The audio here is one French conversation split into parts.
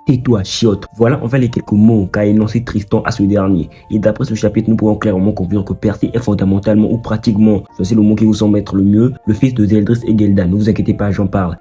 Tais-toi, chiotte. Voilà enfin les quelques mots qu'a énoncé Tristan à ce dernier. Et d'après ce chapitre, nous pouvons clairement conclure que Percy est fondamentalement ou pratiquement, choisissez le mot qui vous semble être le mieux, le fils de Zeldris et Gelda. Ne vous inquiétez pas, j'en parle.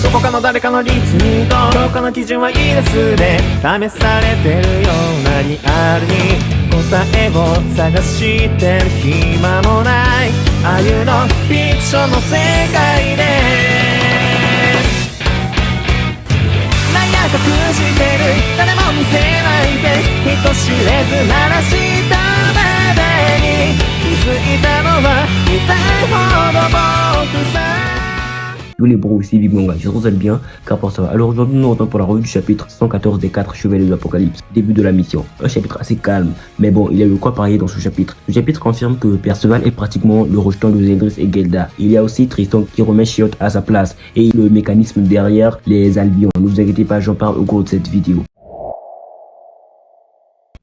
Nous les bros ici, Big Manga, j'espère que vous allez bien, car pour ça va. Alors aujourd'hui nous revenons pour la revue du chapitre 114 des 4 chevaliers de l'Apocalypse, début de la mission. Un chapitre assez calme, mais bon, il y a eu quoi parier dans ce chapitre. Ce chapitre confirme que Perceval est pratiquement le rejeton de Zeldris et Gelda. Il y a aussi Tristan qui remet Chiotte à sa place, et le mécanisme derrière les Albions. Ne vous inquiétez pas, j'en parle au cours de cette vidéo.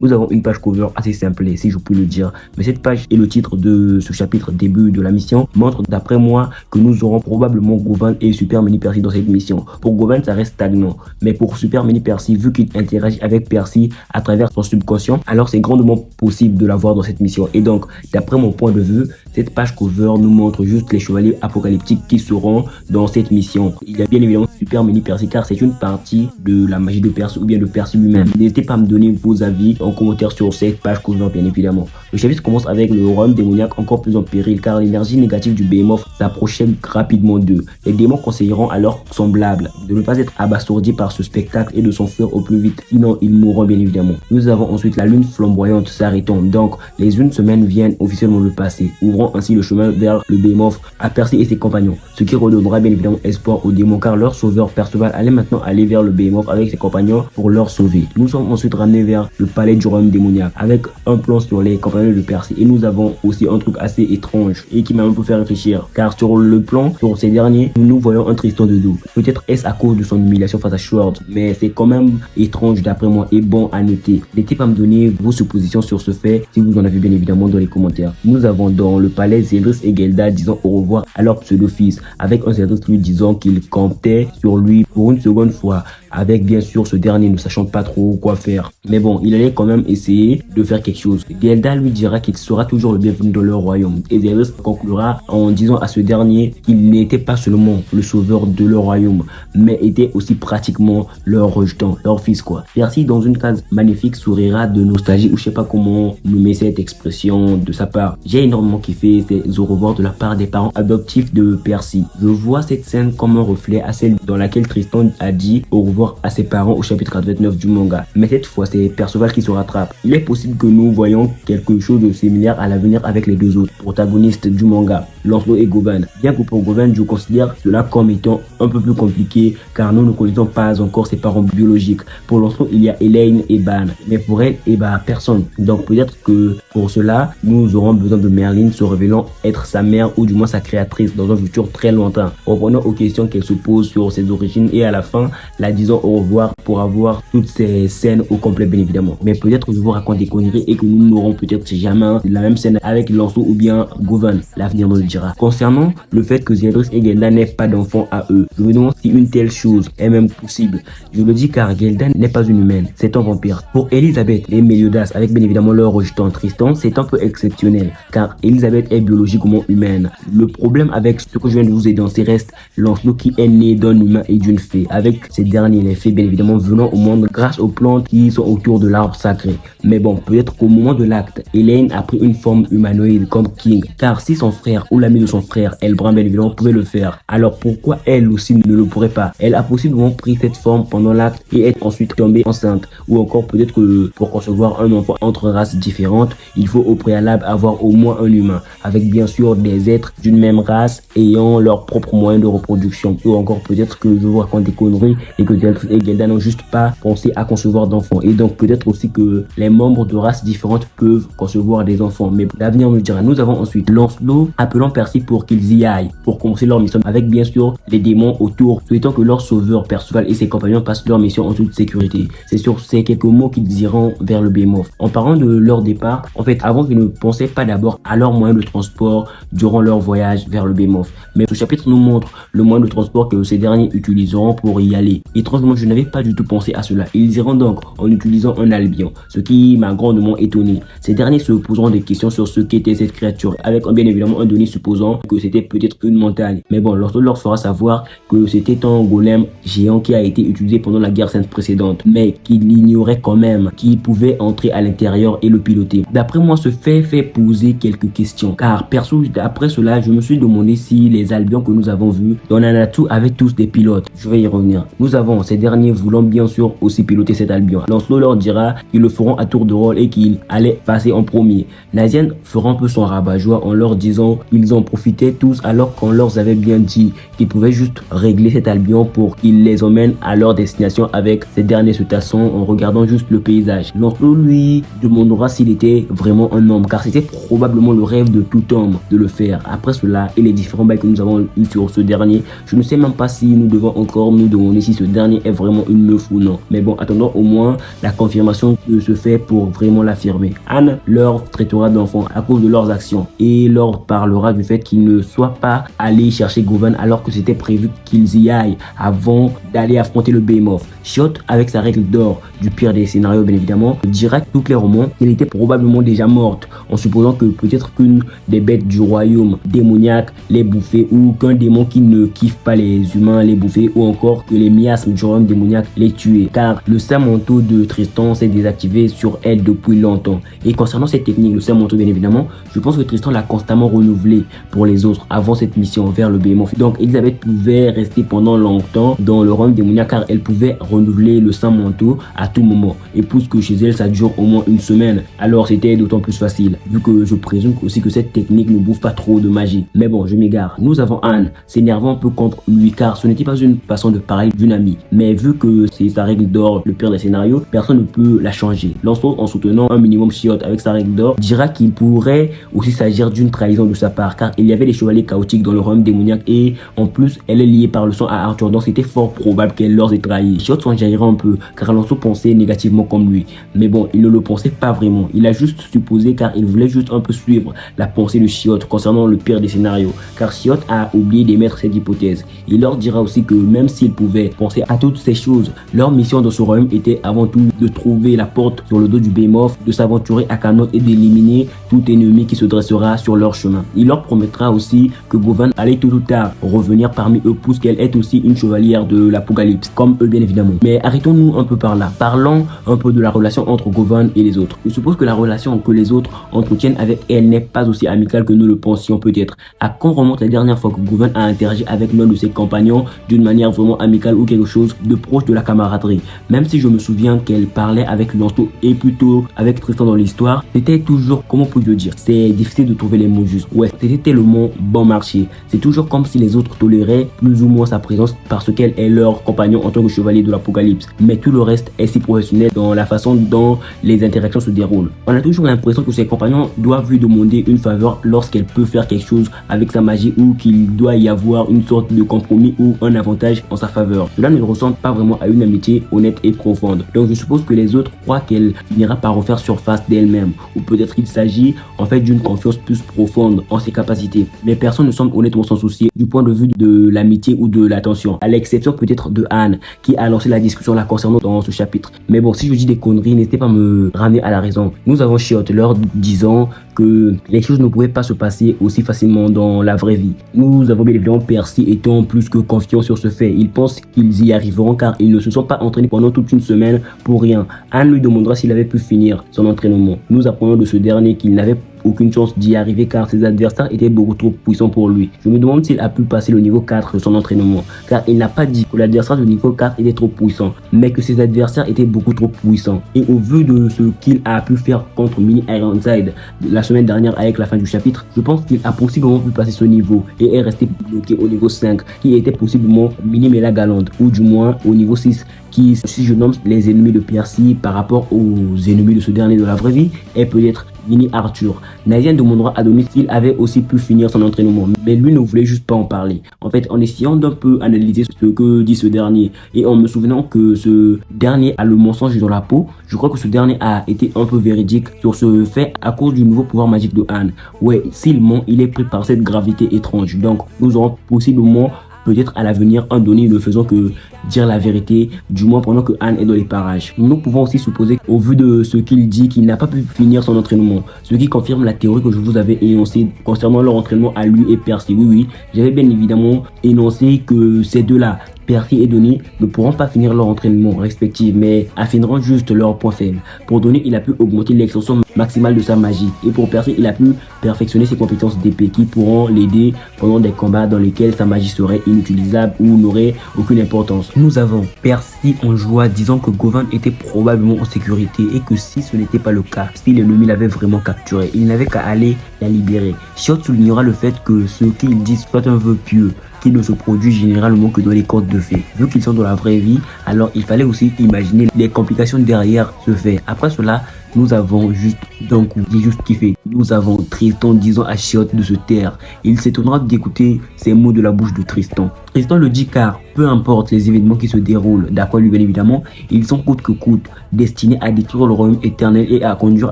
Nous avons une page cover assez simple, si je puis le dire. Mais cette page et le titre de ce chapitre début de la mission montrent d'après moi que nous aurons probablement Govan et Super Mini Percy dans cette mission. Pour Govan, ça reste stagnant. Mais pour Super Mini Percy, vu qu'il interagit avec Percy à travers son subconscient, alors c'est grandement possible de l'avoir dans cette mission. Et donc, d'après mon point de vue, cette page cover nous montre juste les chevaliers apocalyptiques qui seront dans cette mission. Il y a bien évidemment Super Mini Percy car c'est une partie de la magie de Percy ou bien de Percy lui-même. N'hésitez pas à me donner vos avis en commentaire sur cette page cover bien évidemment. Le chapitre commence avec le royaume démoniaque encore plus en péril car l'énergie négative du Behemoth s'approchait rapidement d'eux. Les démons conseilleront à leurs semblables de ne pas être abasourdis par ce spectacle et de s'enfuir au plus vite, sinon ils mourront bien évidemment. Nous avons ensuite la lune flamboyante s'arrêtant, donc les une semaine viennent officiellement le passé, ouvrant ainsi le chemin vers le Behemoth à Percy et ses compagnons, ce qui redonnera bien évidemment espoir aux démons car leur sauveur Perceval allait maintenant aller vers le Behemoth avec ses compagnons pour leur sauver. Nous sommes ensuite ramenés vers le palais du royaume démoniaque avec un plan sur les compagnons de Percy et nous avons aussi un truc assez étrange et qui m'a un peu fait réfléchir car sur le plan sur ces derniers nous voyons un Tristan de dos. Peut-être est-ce à cause de son humiliation face à Sword, mais c'est quand même étrange d'après moi et bon à noter. N'hésitez pas à me donner vos suppositions sur ce fait si vous en avez bien évidemment dans les commentaires. Nous avons dans le palais Zeldris et Gelda disant au revoir à leur pseudo-fils avec un Zeldris lui disant qu'il comptait sur lui pour une seconde fois, avec bien sûr ce dernier ne sachant pas trop quoi faire. Mais bon, il allait quand même essayer de faire quelque chose. Gelda lui dira qu'il sera toujours le bienvenu dans leur royaume. Et Zeldris conclura en disant à ce dernier qu'il n'était pas seulement le sauveur de leur royaume, mais était aussi pratiquement leur rejeton, leur fils quoi. Percy dans une case magnifique sourira de nostalgie ou je sais pas comment nommer cette expression de sa part. J'ai énormément kiffé ces au revoir de la part des parents adoptifs de Percy. Je vois cette scène comme un reflet à celle dans laquelle Tristan a dit au revoir à ses parents au chapitre 29 du manga. Mais cette fois c'est Perceval qui se rattrape. Il est possible que nous voyons quelque chose de similaire à l'avenir avec les deux autres protagonistes du manga, Lancelot et Govan. Bien que pour Govan je considère cela comme étant un peu plus compliqué car nous ne connaissons pas encore ses parents biologiques. Pour Lancelot il y a Elaine et Ban, mais pour elle personne. Donc peut-être que pour cela nous aurons besoin de Merlin se révélant être sa mère ou du moins sa créatrice dans un futur très lointain, reprenant aux questions qu'elle se pose sur ses origines et à la fin la disant au revoir pour avoir toutes ces scènes au complet bien évidemment. Mais peut-être que je vous raconte des conneries et que nous n'aurons peut-être jamais la même scène avec Lancelot ou bien Govan. L'avenir nous le dira. Concernant le fait que Zeldris et Gelda n'aient pas d'enfants à eux, je me demande si une telle chose est même possible. Je le dis car Gelda n'est pas une humaine, c'est un vampire. Pour Elisabeth et Meliodas avec bien évidemment leur rejeton Tristan, c'est un peu exceptionnel car Elisabeth est biologiquement humaine. Le problème avec ce que je viens de vous énoncer reste Lancelot qui est né d'un humain et d'une fée, avec ces derniers les fées bien évidemment venant au monde grâce aux plantes qui sont autour de l'arbre sacré. Mais bon, peut-être qu'au moment de l'acte, Elaine a pris une forme humanoïde comme King, car si son frère ou l'ami de son frère, Elbran bien évidemment, pouvait le faire, alors pourquoi elle aussi ne le pourrait pas? Elle a possiblement pris cette forme pendant l'acte et est ensuite tombée enceinte. Ou encore peut-être que pour concevoir un enfant entre races différentes, il faut au préalable avoir au moins un humain, avec bien sûr des êtres d'une même race ayant leurs propres moyens de reproduction. Ou encore peut-être que je vous raconte des conneries et que Zeldris et Gelda n'ont juste pas pensé à concevoir d'enfants. Et donc peut-être aussi que les membres de races différentes peuvent concevoir des enfants. Mais l'avenir nous le dira. Nous avons ensuite Lancelot appelant Percy pour qu'ils y aillent, pour commencer leur mission avec bien sûr les démons autour, souhaitant que leur sauveur Perceval et ses compagnons passent leur mission en toute sécurité. C'est sur ces quelques mots qu'ils iront vers le Behemoth. En parlant de leur départ, en fait avant qu'ils ne pensaient pas d'abord à leurs moyens de transport durant leur voyage vers le Behemoth. Mais ce chapitre nous montre le moyen de transport que ces derniers utiliseront pour y aller. Ils Étrangement, je n'avais pas du tout pensé à cela. Ils iront donc en utilisant un Albion, ce qui m'a grandement étonné. Ces derniers se poseront des questions sur ce qu'était cette créature, avec bien évidemment un Denis supposant que c'était peut-être une montagne. Mais bon, l'Orso leur fera savoir que c'était un golem géant qui a été utilisé pendant la guerre sainte précédente, mais qu'il ignorait quand même qu'il pouvait entrer à l'intérieur et le piloter. D'après moi, ce fait poser quelques questions, car perso, après cela, je me suis demandé si les Albions que nous avons vus dans Nanatu avaient tous des pilotes. Je vais y revenir. Nous avons ces derniers voulant bien sûr aussi piloter cet Albion. Lancelot leur dira qu'ils le feront à tour de rôle et qu'ils allaient passer en premier. Nazian fera un peu son rabat-joie en leur disant qu'ils en profitaient tous alors qu'on leur avait bien dit qu'ils pouvaient juste régler cet Albion pour qu'ils les emmènent à leur destination avec ces derniers se tassant en regardant juste le paysage. Lancelot lui demandera s'il était vraiment un homme, car c'était probablement le rêve de tout homme de le faire. Après cela et les différents bails que nous avons eu sur ce dernier, je ne sais même pas si nous devons encore nous demander si ce dernier est vraiment une meuf ou non. Mais bon, attendons au moins la confirmation de ce fait pour vraiment l'affirmer. Anne leur traitera d'enfants à cause de leurs actions et leur parlera du fait qu'ils ne soient pas allés chercher Govan alors que c'était prévu qu'ils y aillent avant d'aller affronter le Behemoth. Chiot, avec sa règle d'or du pire des scénarios bien évidemment, dira tout clairement qu'elle était probablement déjà morte, en supposant que peut-être qu'une des bêtes du royaume démoniaque les bouffait, ou qu'un démon qui ne kiffe pas les humains les bouffait, ou encore que les miasmes du royaume démoniaque les tuaient, car le saint-manteau de Tristan s'est désactivé sur elle depuis longtemps. Et concernant cette technique, le saint-manteau bien évidemment, je pense que Tristan l'a constamment renouvelé pour les autres avant cette mission vers le Behemoth. Donc Elisabeth pouvait rester pendant longtemps dans le royaume démoniaque car elle pouvait renouveler le saint-manteau à tout moment. Et puisque chez elle ça dure au moins une semaine, alors c'était d'autant plus facile, vu que je présume aussi que cette technique ne bouffe pas trop de magie. Mais bon, je m'égare. Nous avons Anne s'énervant un peu contre lui car ce n'était pas une façon de parler d'une amie, mais vu que c'est sa règle d'or, le pire des scénarios, personne ne peut la changer. Lancelot, en soutenant un minimum Chiot avec sa règle d'or, dira qu'il pourrait aussi s'agir d'une trahison de sa part, car il y avait des chevaliers chaotiques dans le royaume démoniaque et en plus elle est liée par le sang à Arthur, donc c'était fort probable qu'elle leur ait trahi. Chiot s'en jaillira un peu car Lancelot pensait négativement comme lui, mais bon, il ne le pensait pas vraiment, il a juste supposé car il voulait juste un peu suivre la pensée de Chiot concernant le pire des scénarios, car Chiot a oublié d'émettre cette hypothèse. Il leur dira aussi que même s'ils pouvaient penser à toutes ces choses, leur mission dans ce royaume était avant tout de trouver la porte sur le dos du Behemoth, de s'aventurer à Camelot et d'éliminer tout ennemi qui se dressera sur leur chemin. Il leur promettra aussi que Govan allait tout ou tard revenir parmi eux puisqu'elle est aussi une chevalière de l'Apocalypse, comme eux bien évidemment. Mais arrêtons-nous un peu par là. Parlons un peu de la relation entre Govan et les autres. Je suppose que la relation que les autres entretiennent avec elle n'est pas aussi amicale que nous le pensions peut-être. À quand remonte la dernière fois que Govan a interagi avec l'un de ses compagnons d'une manière vraiment amicale ou quelque chose de proche de la camaraderie? Même si je me souviens qu'elle parlait avec Lancelot et plutôt avec Tristan dans l'histoire, c'était toujours, comment puis-je dire, c'est difficile de trouver les mots justes. Ouais, c'était tellement bon marché. C'est toujours comme si les autres toléraient plus ou moins sa présence parce qu'elle est leur compagnon en tant que chevalier de l'Apocalypse. Mais tout le reste est si professionnel dans la façon dont les interactions se déroulent. On a toujours l'impression que ses compagnons doivent lui demander une faveur lorsqu'elle peut faire quelque chose avec sa magie ou qu'il doit y avoir une sorte de compromis ou un avantage en sa faveur. Cela ne ressemble pas vraiment à une amitié honnête et profonde. Donc je suppose que les autres croient qu'elle finira par refaire surface d'elle-même, ou peut-être qu'il s'agit en fait d'une confiance plus profonde en ses capacités. Mais personne ne semble honnêtement s'en soucier du point de vue de l'amitié ou de l'attention, à l'exception peut-être de Anne qui a lancé la discussion la concernant dans ce chapitre. Mais bon, si je dis des conneries, n'hésitez pas à me ramener à la raison. Nous avons Chiot leur disant que les choses ne pouvaient pas se passer aussi facilement dans la vraie vie. Nous avons bien évidemment Percy étant plus que confiant sur ce fait. Il pense qu'ils y arriveront car ils ne se sont pas entraînés pendant toute une semaine pour rien. Anne lui demandera s'il avait pu finir son entraînement. Nous apprenons de ce dernier qu'il n'avait aucune chance d'y arriver car ses adversaires étaient beaucoup trop puissants pour lui. Je me demande s'il a pu passer le niveau 4 de son entraînement, car il n'a pas dit que l'adversaire du niveau 4 était trop puissant, mais que ses adversaires étaient beaucoup trop puissants. Et au vu de ce qu'il a pu faire contre Mini Ironside la semaine dernière avec la fin du chapitre, je pense qu'il a possiblement pu passer ce niveau et est resté bloqué au niveau 5, qui était possiblement Mini Mela Galante, ou du moins au niveau 6, qui, si je nomme les ennemis de Percy par rapport aux ennemis de ce dernier de la vraie vie, est peut-être Mini Arthur. Nazian demandera à Donis s'il avait aussi pu finir son entraînement, mais lui ne voulait juste pas en parler. En fait, en essayant d'un peu analyser ce que dit ce dernier, et en me souvenant que ce dernier a le mensonge dans la peau, je crois que ce dernier a été un peu véridique sur ce fait à cause du nouveau pouvoir magique de Anne. Ouais, s'il ment, il est pris par cette gravité étrange, donc nous aurons possiblement peut-être à l'avenir un donné ne faisant que dire la vérité, du moins pendant que Anne est dans les parages. Nous pouvons aussi supposer, au vu de ce qu'il dit, qu'il n'a pas pu finir son entraînement, ce qui confirme la théorie que je vous avais énoncée concernant leur entraînement à lui et Percy. Oui, j'avais bien évidemment énoncé que ces deux-là, Percy et Donnie, ne pourront pas finir leur entraînement respectif, mais affineront juste leurs points faibles. Pour Donnie, il a pu augmenter l'extension maximale de sa magie, et pour Percy, il a pu perfectionner ses compétences d'épée qui pourront l'aider pendant des combats dans lesquels sa magie serait inutilisable ou n'aurait aucune importance. Nous avons Percy en joie disant que Gawain était probablement en sécurité et que si ce n'était pas le cas, si l'ennemi l'avait vraiment capturé, il n'avait qu'à aller la libérer. Shiot soulignera le fait que ce qu'il dit soit un vœu pieux, qui ne se produit généralement que dans les contes de fées. Vu qu'ils sont dans la vraie vie, alors il fallait aussi imaginer les complications derrière ce fait. Après cela, nous avons juste d'un coup, j'ai juste kiffé. Nous avons Tristan disant à Shiot de se taire. Il s'étonnera d'écouter ces mots de la bouche de Tristan. Tristan le dit car, peu importe les événements qui se déroulent, d'après lui bien évidemment, ils sont coûte que coûte destinés à détruire le royaume éternel et à conduire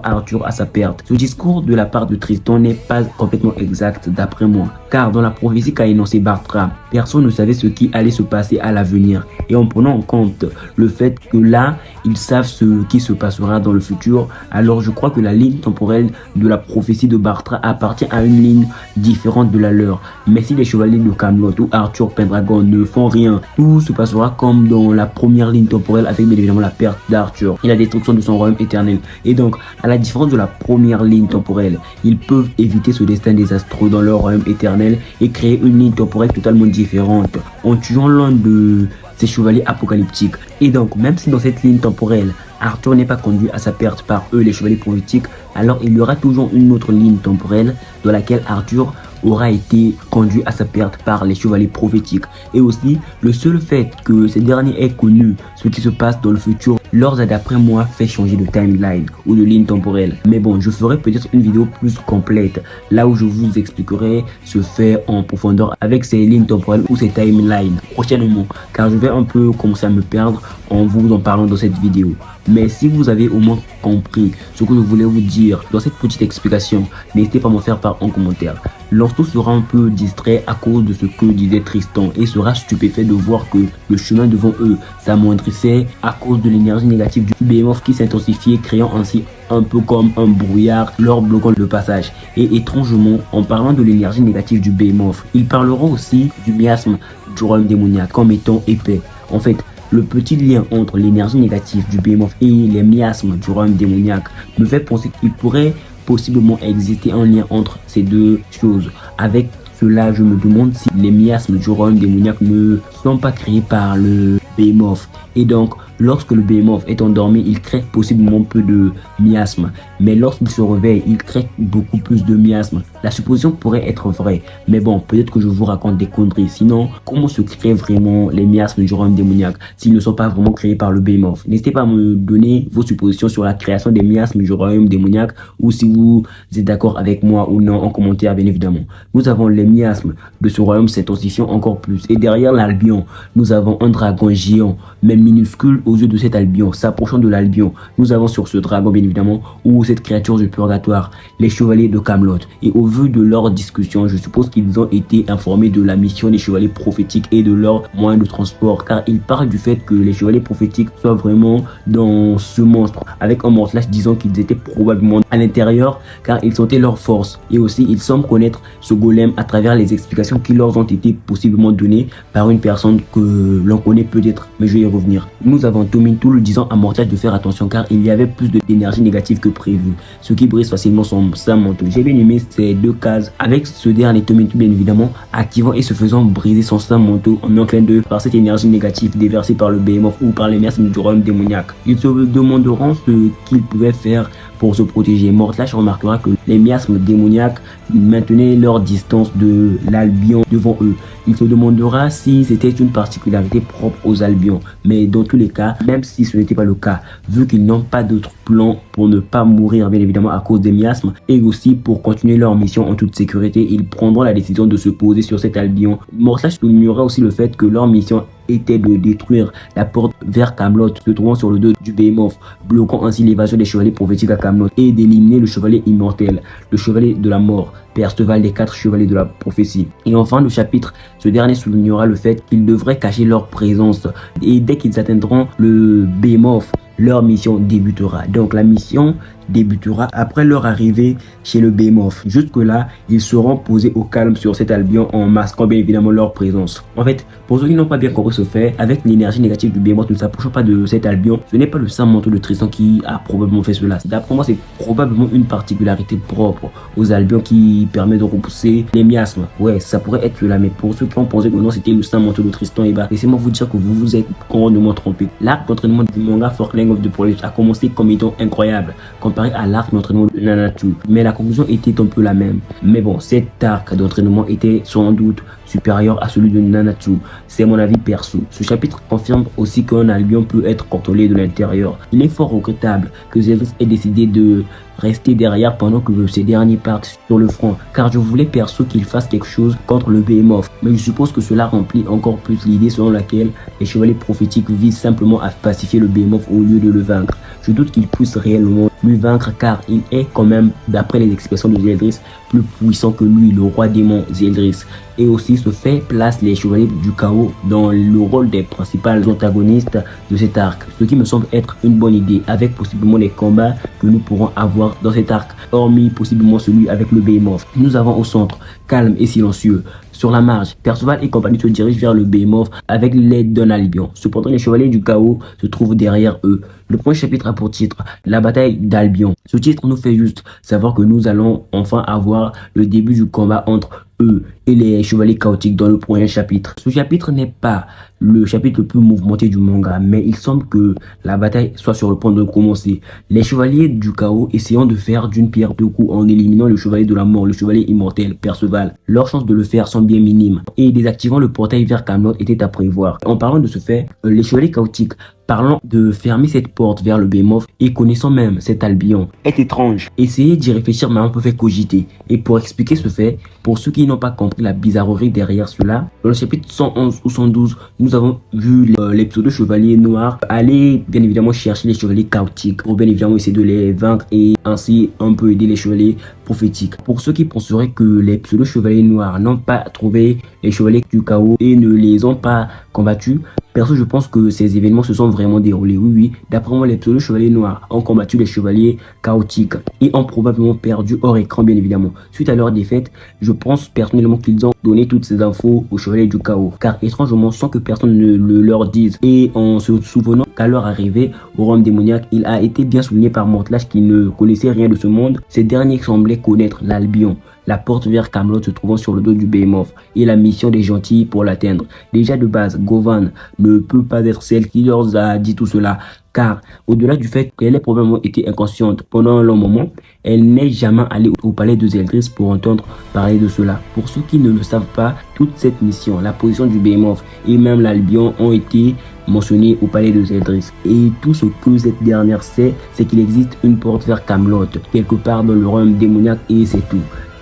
Arthur à sa perte. Ce discours de la part de Tristan n'est pas complètement exact d'après moi, car dans la prophétie qu'a énoncé Bartra, personne ne savait ce qui allait se passer à l'avenir. Et en prenant en compte le fait que là, ils savent ce qui se passera dans le futur, alors je crois que la ligne temporelle de la prophétie de Bartra appartient à une ligne différente de la leur. Mais si les chevaliers de Camelot ou Arthur Pendragon ne font rien, tout se passera comme dans la première ligne temporelle avec bien évidemment la perte d'Arthur et la destruction de son royaume éternel. Et donc, à la différence de la première ligne temporelle, ils peuvent éviter ce destin désastreux dans leur royaume éternel et créer une ligne temporelle totalement différente en tuant l'un de ces chevaliers apocalyptiques. Et donc, même si dans cette ligne temporelle, Arthur n'est pas conduit à sa perte par eux, les chevaliers prophétiques, alors il y aura toujours une autre ligne temporelle dans laquelle Arthur aura été conduit à sa perte par les chevaliers prophétiques. Et aussi, le seul fait que ces derniers aient connu ce qui se passe dans le futur leur a d'après moi fait changer de timeline ou de ligne temporelle. Mais bon, je ferai peut-être une vidéo plus complète là où je vous expliquerai ce fait en profondeur avec ces lignes temporelles ou ces timelines prochainement, car je vais un peu commencer à me perdre en vous en parlant dans cette vidéo. Mais si vous avez au moins compris ce que je voulais vous dire dans cette petite explication, n'hésitez pas à m'en faire part en commentaire. Lancelot sera un peu distrait à cause de ce que disait Tristan et sera stupéfait de voir que le chemin devant eux s'amoindrissait à cause de l'énergie négative du Behemoth qui s'intensifiait, créant ainsi un peu comme un brouillard leur bloquant le passage. Et étrangement, en parlant de l'énergie négative du Behemoth, ils parleront aussi du miasme du royaume démoniaque comme étant épais. En fait, le petit lien entre l'énergie négative du Behemoth et les miasmes du royaume démoniaque me fait penser qu'il pourrait possiblement exister un lien entre ces deux choses. Avec cela, je me demande si les miasmes du royaume démoniaque ne sont pas créés par le Behemoth. Et donc, lorsque le Behemoth est endormi, il crée possiblement peu de miasmes. Mais lorsqu'il se réveille, il crée beaucoup plus de miasmes. La supposition pourrait être vraie. Mais bon, peut-être que je vous raconte des conneries. Sinon, comment se créent vraiment les miasmes du royaume démoniaque s'ils ne sont pas vraiment créés par le Behemoth? N'hésitez pas à me donner vos suppositions sur la création des miasmes du royaume démoniaque ou si vous êtes d'accord avec moi ou non en commentaire bien évidemment. Nous avons les miasmes de ce royaume s'intensifiant encore plus. Et derrière l'Albion, nous avons un dragon géant, mais minuscule aux yeux de cet Albion. S'approchant de l'Albion, nous avons sur ce dragon bien évidemment ou cette créature du purgatoire, les chevaliers de Camelot. Et au vu de leur discussion, je suppose qu'ils ont été informés de la mission des chevaliers prophétiques et de leur moyen de transport, car ils parlent du fait que les chevaliers prophétiques soient vraiment dans ce monstre, avec un mortelage disant qu'ils étaient probablement à l'intérieur car ils sentaient leur force. Et aussi ils semblent connaître ce golem à travers les explications qui leur ont été possiblement données par une personne que l'on connaît peut-être, mais je vais y revenir. Nous avons Tomintoul disant à Mortias de faire attention car il y avait plus d'énergie négative que prévu, ce qui brise facilement sa manteau. J'ai bien aimé ces deux cases avec ce dernier Tomintoul bien évidemment activant et se faisant briser son sang manteau en un clin d'œil par cette énergie négative déversée par le Behemoth ou par les miasmes du royaume démoniaque. Ils se demanderont ce qu'ils pouvaient faire pour se protéger. Mortlash remarquera que les miasmes démoniaques maintenaient leur distance de l'Albion devant eux. Il se demandera si c'était une particularité propre aux Albions. Mais dans tous les cas, même si ce n'était pas le cas, vu qu'ils n'ont pas d'autre plan pour ne pas mourir bien évidemment à cause des miasmes et aussi pour continuer leur mission en toute sécurité, ils prendront la décision de se poser sur cet Albion. Mortlash soulignera aussi le fait que leur mission était de détruire la porte vers Camelot se trouvant sur le dos du Behemoth, bloquant ainsi l'évasion des chevaliers prophétiques à Camelot, et d'éliminer le chevalier immortel, le chevalier de la mort, Perceval des 4 chevaliers de la prophétie. Et en fin de chapitre, ce dernier soulignera le fait qu'ils devraient cacher leur présence, et dès qu'ils atteindront le Behemoth, leur mission débutera. Donc la mission débutera après leur arrivée chez le Behemoth. Jusque-là, ils seront posés au calme sur cet Albion en masquant bien évidemment leur présence. En fait, pour ceux qui n'ont pas bien compris ce fait, avec l'énergie négative du Behemoth ne s'approchant pas de cet Albion, ce n'est pas le saint manteau de Tristan qui a probablement fait cela. D'après moi, c'est probablement une particularité propre aux Albions qui permet de repousser les miasmes. Ouais, ça pourrait être cela, mais pour ceux qui ont pensé que non, c'était le saint manteau de Tristan, et bah, laissez-moi vous dire que vous vous êtes grandement trompé. L'arc d'entraînement du manga Forkling of the Police a commencé comme étant incroyable, comparé à l'arc d'entraînement de Nanatsu. Mais la conclusion était un peu la même. Mais bon, cet arc d'entraînement était sans doute supérieur à celui de Nanatsu. C'est mon avis perso. Ce chapitre confirme aussi qu'un Albion peut être contrôlé de l'intérieur. Il est fort regrettable que Zeldris ait décidé de rester derrière pendant que ces derniers partent sur le front, car je voulais perso qu'il fasse quelque chose contre le Behemoth. Mais je suppose que cela remplit encore plus l'idée selon laquelle les chevaliers prophétiques visent simplement à pacifier le Behemoth au lieu de le vaincre. Je doute qu'il puisse réellement lui vaincre, car il est quand même, d'après les expressions de Zeldris, plus puissant que lui, le roi démon Zeldris. Et aussi ce fait place les chevaliers du chaos dans le rôle des principaux antagonistes de cet arc, ce qui me semble être une bonne idée, avec possiblement les combats que nous pourrons avoir dans cet arc, hormis possiblement celui avec le Behemoth. Nous avons au centre, calme et silencieux. Sur la marge, Perceval et compagnie se dirigent vers le Behemoth avec l'aide d'un Albion. Cependant, les chevaliers du chaos se trouvent derrière eux. Le premier chapitre a pour titre la bataille d'Albion. Ce titre nous fait juste savoir que nous allons enfin avoir le début du combat entre eux et les chevaliers chaotiques dans le prochain chapitre. Ce chapitre n'est pas le chapitre le plus mouvementé du manga, mais il semble que la bataille soit sur le point de commencer. Les chevaliers du chaos essayant de faire d'une pierre deux coups en éliminant le chevalier de la mort, le chevalier immortel, Perceval. Leurs chances de le faire sont bien minimes, et désactivant le portail vers Camelot était à prévoir. En parlant de ce fait, les chevaliers chaotiques, parlant de fermer cette porte vers le Behemoth et connaissant même cet Albion, est étrange. Essayez d'y réfléchir m'a un peu fait cogiter. Et pour expliquer ce fait, pour ceux qui n'ont pas compris la bizarrerie derrière cela, dans le chapitre 111 ou 112, nous avons vu les pseudo-chevaliers noirs aller bien évidemment chercher les chevaliers chaotiques pour bien évidemment essayer de les vaincre et ainsi un peu aider les chevaliers prophétiques. Pour ceux qui penseraient que les pseudo-chevaliers noirs n'ont pas trouvé les chevaliers du chaos et ne les ont pas combattus, perso, je pense que ces événements se sont vraiment déroulés. Oui, d'après moi, les pseudo-chevaliers noirs ont combattu les chevaliers chaotiques et ont probablement perdu hors écran, bien évidemment. Suite à leur défaite, je pense personnellement qu'ils ont donné toutes ces infos aux chevaliers du chaos, car étrangement, sans que personne ne le leur dise, et en se souvenant qu'à leur arrivée au royaume démoniaque, il a été bien souligné par Mortlach qui ne connaissait rien de ce monde. Ces derniers semblaient connaître l'Albion, la porte vers Camelot se trouvant sur le dos du Behemoth, et la mission des gentils pour l'atteindre. Déjà de base, Govan ne peut pas être celle qui leur a dit tout cela, car au-delà du fait qu'elle ait probablement été inconsciente pendant un long moment, elle n'est jamais allée au palais de Zeldris pour entendre parler de cela. Pour ceux qui ne le savent pas, toute cette mission, la position du Behemoth et même l'Albion ont été mentionnés au palais de Zeldris. Et tout ce que cette dernière sait, c'est qu'il existe une porte vers Camelot, quelque part dans le royaume démoniaque, et c'est tout.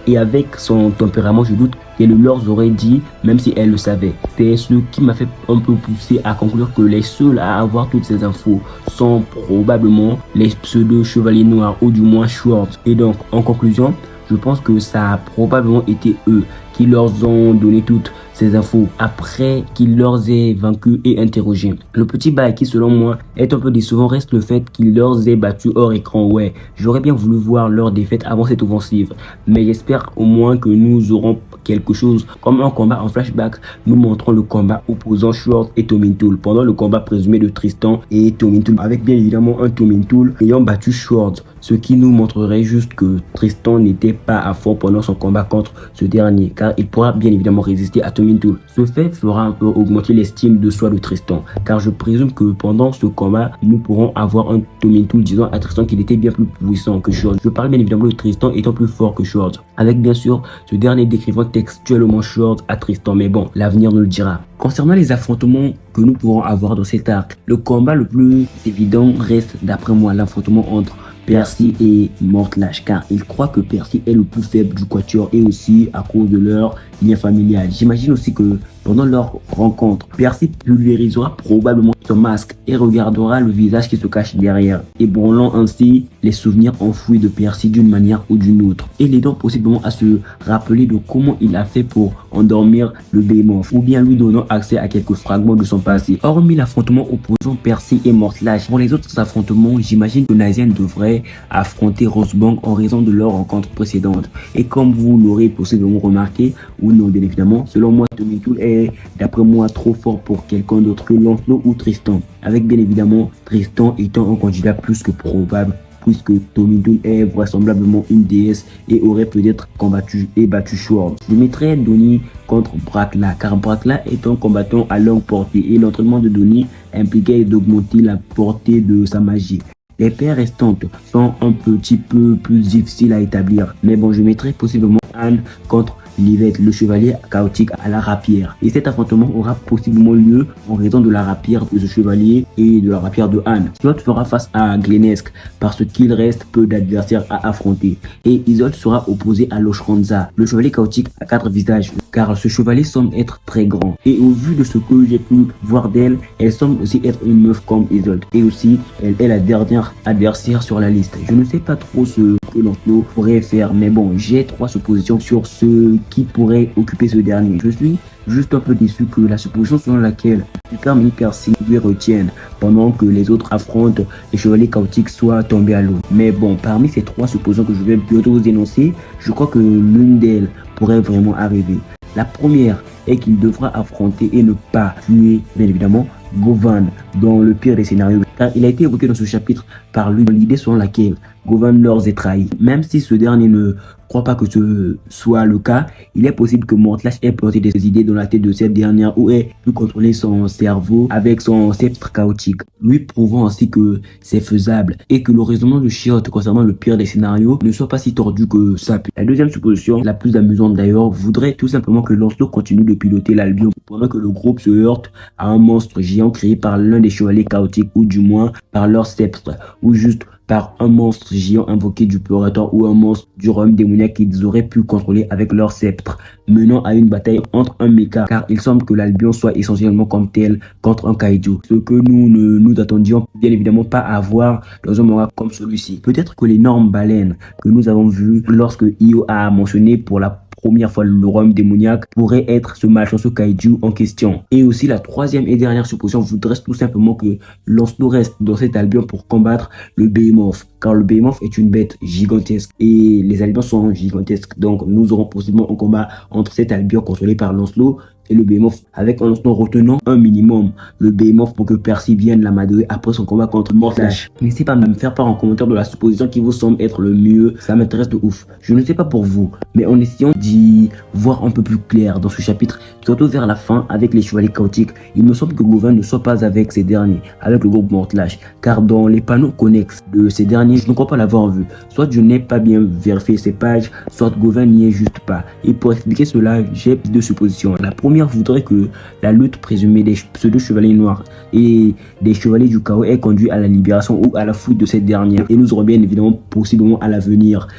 Et avec son tempérament, je doute qu'elle leur aurait dit, même si elle le savait. C'est ce qui m'a fait un peu pousser à conclure que les seuls à avoir toutes ces infos sont probablement les pseudo-chevaliers noirs, ou du moins Schwartz. Et donc, en conclusion, je pense que ça a probablement été eux qui leur ont donné toutes ces infos après qu'ils leur aient vaincus et interrogés. Le petit bail qui, selon moi, est un peu décevant reste le fait qu'ils leur aient battus hors écran. Ouais, j'aurais bien voulu voir leur défaite avant cette offensive, mais j'espère au moins que nous aurons quelque chose comme un combat en flashback nous montrant le combat opposant Schwartz et Tomintoul pendant le combat présumé de Tristan et Tomintoul, avec bien évidemment un Tomintoul ayant battu Schwartz, ce qui nous montrerait juste que Tristan n'était pas à fond pendant son combat contre ce dernier, car il pourra bien évidemment résister à Tomintoul. Ce fait fera un peu augmenter l'estime de soi de Tristan, car je présume que pendant ce combat, nous pourrons avoir un Tomintoul disant à Tristan qu'il était bien plus puissant que Schwartz. Je parle bien évidemment de Tristan étant plus fort que Schwartz, avec bien sûr ce dernier décrivant textuellement Schwartz à Tristan, mais bon, l'avenir nous le dira. Concernant les affrontements que nous pourrons avoir dans cet arc, le combat le plus évident reste d'après moi l'affrontement entre Percy et Mortlash, car il croit que Percy est le plus faible du quatuor et aussi à cause de leur lien familial. J'imagine aussi que pendant leur rencontre, Percy pulvérisera probablement son masque et regardera le visage qui se cache derrière, ébranlant ainsi les souvenirs enfouis de Percy d'une manière ou d'une autre, et l'aidant possiblement à se rappeler de comment il a fait pour endormir le Behemoth, ou bien lui donnant accès à quelques fragments de son passé. Hormis l'affrontement opposant Percy et Mortlash, pour les autres affrontements, j'imagine que Nasian devrait affronter Rosebank en raison de leur rencontre précédente. Et comme vous l'aurez possiblement remarqué, ou non bien évidemment, selon moi, Tommy Tool est d'après moi trop fort pour quelqu'un d'autre que Lancelot ou Tristan, avec bien évidemment Tristan étant un candidat plus que probable, puisque Tommy Tool est vraisemblablement une déesse et aurait peut-être combattu et battu Sword. Je mettrais Donnie contre Brakla, car Brakla est un combattant à longue portée et l'entraînement de Donnie impliquait d'augmenter la portée de sa magie. Les paires restantes sont un petit peu plus difficiles à établir, mais bon, je mettrais possiblement Anne contre Livette, le chevalier chaotique à la rapière. Et cet affrontement aura possiblement lieu en raison de la rapière de ce chevalier et de la rapière de Anne. Isolde fera face à Glenesk parce qu'il reste peu d'adversaires à affronter. Et Isolde sera opposé à Loshranza, le chevalier chaotique à 4 visages, car ce chevalier semble être très grand. Et au vu de ce que j'ai pu voir d'elle, elle semble aussi être une meuf comme Isolde. Et aussi, elle est la dernière adversaire sur la liste. Je ne sais pas trop ce que Lancelot pourrait faire, mais bon, j'ai 3 suppositions sur ce qui pourrait occuper ce dernier. Je suis juste un peu déçu que la supposition selon laquelle Super Mini Percy lui retienne pendant que les autres affrontent les chevaliers chaotiques soit tombée à l'eau. Mais bon, parmi ces 3 suppositions que je vais bientôt vous énoncer, je crois que l'une d'elles pourrait vraiment arriver. La première est qu'il devra affronter et ne pas tuer, bien évidemment, Govan dans le pire des scénarios, car il a été évoqué dans ce chapitre par lui l'idée selon laquelle Govan leur est trahi. Même si ce dernier ne croit pas que ce soit le cas, il est possible que Mortlash ait porté des idées dans la tête de cette dernière ou ait pu contrôler son cerveau avec son sceptre chaotique, lui prouvant ainsi que c'est faisable et que le raisonnement de Chiot concernant le pire des scénarios ne soit pas si tordu que ça. La deuxième supposition, la plus amusante d'ailleurs, voudrait tout simplement que Lancelot continue de piloter l'Albion pendant que le groupe se heurte à un monstre géant créé par l'un des chevaliers chaotiques ou du moins par leur sceptre ou juste par un monstre géant invoqué du Purator ou un monstre du royaume démoniaque qu'ils auraient pu contrôler avec leur sceptre, menant à une bataille entre un mecha, car il semble que l'Albion soit essentiellement comme tel contre un kaiju, ce que nous ne nous attendions bien évidemment pas à voir dans un manga comme celui-ci. Peut-être que l'énorme baleine que nous avons vu lorsque Io a mentionné pour la première fois le royaume démoniaque pourrait être ce malchanceux kaiju en question. Et aussi la troisième et dernière supposition voudrait tout simplement que Lancelot reste dans cet Albion pour combattre le Behemoth, car le Behemoth est une bête gigantesque et les Albions sont gigantesques, donc nous aurons possiblement un combat entre cet Albion contrôlé par Lancelot et le Behemoth, avec un instant retenant un minimum le Behemoth pour que Percy vienne l'amadouer après son combat contre Mortlash. N'hésitez pas à me faire part en commentaire de la supposition qui vous semble être le mieux, ça m'intéresse de ouf. Je ne sais pas pour vous, mais en essayant d'y voir un peu plus clair dans ce chapitre, surtout vers la fin avec les chevaliers chaotiques, il me semble que Govan ne soit pas avec ces derniers, avec le groupe Mortlash, car dans les panneaux connexes de ces derniers, je ne crois pas l'avoir vu. Soit je n'ai pas bien vérifié ces pages, soit Govan n'y est juste pas. Et pour expliquer cela, j'ai 2 suppositions. La première voudrait que la lutte présumée des pseudo-chevaliers noirs et des chevaliers du chaos ait conduit à la libération ou à la fuite de cette dernière. Et nous aurons bien évidemment possiblement à l'avenir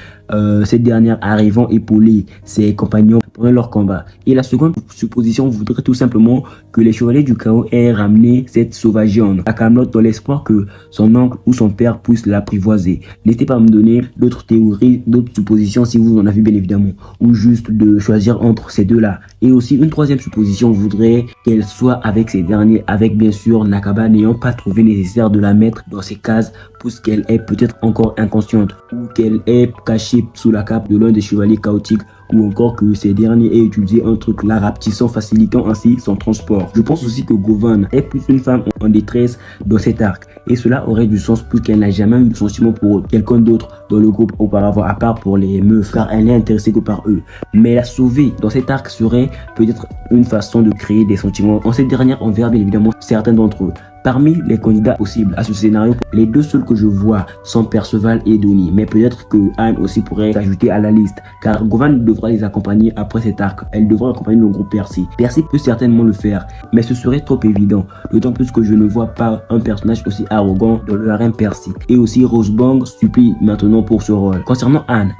cette dernière arrivant épauler ses compagnons pendant leur combat. Et la seconde supposition voudrait tout simplement que les chevaliers du chaos aient ramené cette sauvageonne à Camelot dans l'espoir que son oncle ou son père puisse l'apprivoiser. N'hésitez pas à me donner d'autres théories, d'autres suppositions si vous en avez bien évidemment, ou juste de choisir entre ces deux-là. Et aussi une troisième supposition voudrait qu'elle soit avec ces derniers, avec bien sûr Nakaba n'ayant pas trouvé nécessaire de la mettre dans ses cases puisqu'elle est peut-être encore inconsciente ou qu'elle est cachée sous la cape de l'un des chevaliers chaotiques, ou encore que ces derniers aient utilisé un truc la rapetissant, facilitant ainsi son transport. Je pense aussi que Govan est plus une femme en détresse dans cet arc, et cela aurait du sens puisqu'elle n'a jamais eu de sentiment pour quelqu'un d'autre dans le groupe auparavant, à part pour les meufs, car elle n'est intéressée que par eux. Mais la sauver dans cet arc serait peut-être une façon de créer des sentiments en cette dernière envers bien évidemment certains d'entre eux. Parmi les candidats possibles à ce scénario, les 2 seuls que je vois sont Perceval et Donnie, mais peut-être que Anne aussi pourrait s'ajouter à la liste, car Govan devrait devra les accompagner après cet arc. Elle devra accompagner le groupe Percy. Percy peut certainement le faire, mais ce serait trop évident. D'autant plus que je ne vois pas un personnage aussi arrogant dans le harem Percy. Et aussi Rosebang supplie maintenant pour ce rôle. Concernant Anne,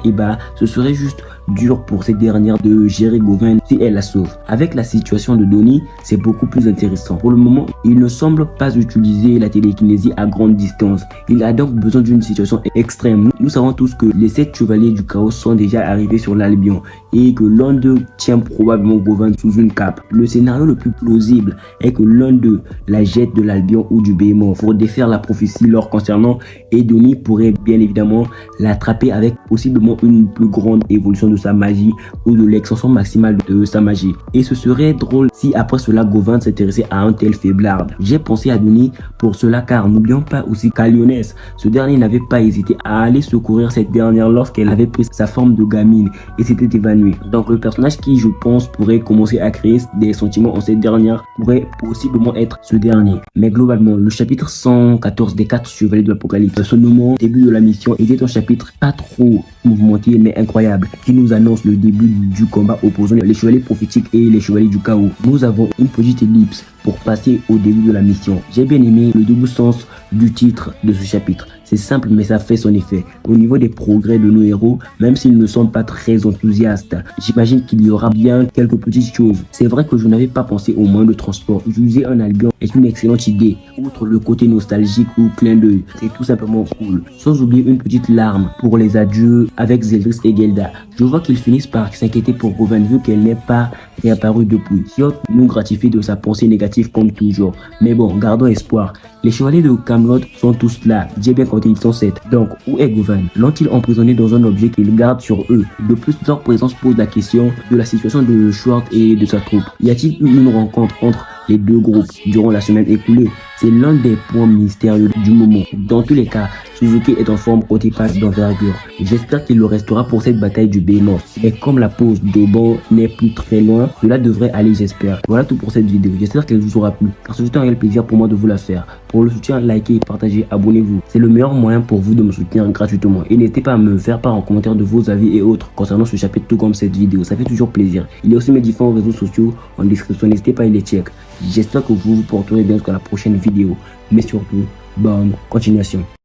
ce serait juste dur pour cette dernière de gérer Gawain si elle la sauve. Avec la situation de Donnie, c'est beaucoup plus intéressant. Pour le moment, il ne semble pas utiliser la télékinésie à grande distance. Il a donc besoin d'une situation extrême. Nous savons tous que les 7 chevaliers du chaos sont déjà arrivés sur l'Albion et que l'un d'eux tient probablement Gawain sous une cape. Le scénario le plus plausible est que l'un d'eux la jette de l'Albion ou du Behemoth pour défaire la prophétie leur concernant, et Donnie pourrait bien évidemment l'attraper avec possiblement une plus grande évolution de sa magie ou de l'extension maximale de sa magie. Et ce serait drôle si après cela Gawain s'intéressait à un tel faiblard. J'ai pensé à Donnie pour cela, car n'oublions pas aussi qu'à Lyonès, ce dernier n'avait pas hésité à aller secourir cette dernière lorsqu'elle avait pris sa forme de gamine et s'était évanouie. Donc le personnage qui, je pense, pourrait commencer à créer des sentiments en cette dernière pourrait possiblement être ce dernier. Mais globalement, le chapitre 114 des 4 chevaliers de l'Apocalypse, ce moment début de la mission, était un chapitre pas trop mouvementé mais incroyable, qui nous annonce le début du combat opposant les chevaliers prophétiques et les chevaliers du chaos. Nous avons une petite ellipse pour passer au début de la mission. J'ai bien aimé le double sens du titre de ce chapitre. C'est simple mais ça fait son effet. Au niveau des progrès de nos héros, même s'ils ne sont pas très enthousiastes, j'imagine qu'il y aura bien quelques petites choses. C'est vrai que je n'avais pas pensé au moyen de transport. Utiliser un Albion est une excellente idée. Outre le côté nostalgique ou clin d'œil, c'est tout simplement cool. Sans oublier une petite larme pour les adieux avec Zeldris et Gelda. Je vois qu'ils finissent par s'inquiéter pour Gawain vu qu'elle n'est pas réapparue depuis. Siot nous gratifie de sa pensée négative comme toujours. Mais bon, gardons espoir. Les chevaliers de Camelot sont tous là. J'ai bien compté, ils sont 7. Donc, où est Gawain? L'ont-ils emprisonné dans un objet qu'ils gardent sur eux? De plus, leur présence pose la question de la situation de Schwartz et de sa troupe. Y a-t-il eu une rencontre entre les deux groupes durant la semaine écoulée? C'est l'un des points mystérieux du moment. Dans tous les cas, Suzuki est en forme au départ d'envergure. J'espère qu'il le restera pour cette bataille du Behemoth. Et comme la pause d'Auban n'est plus très loin, cela devrait aller, j'espère. Voilà tout pour cette vidéo. J'espère qu'elle vous aura plu, car c'est un réel plaisir pour moi de vous la faire. Pour le soutien, likez, partagez, abonnez-vous. C'est le meilleur moyen pour vous de me soutenir gratuitement. Et n'hésitez pas à me faire part en commentaire de vos avis et autres concernant ce chapitre, tout comme cette vidéo. Ça fait toujours plaisir. Il y a aussi mes différents réseaux sociaux en description. N'hésitez pas à les check. J'espère que vous vous porterez bien jusqu'à la prochaine vidéo. Mais surtout, bonne continuation.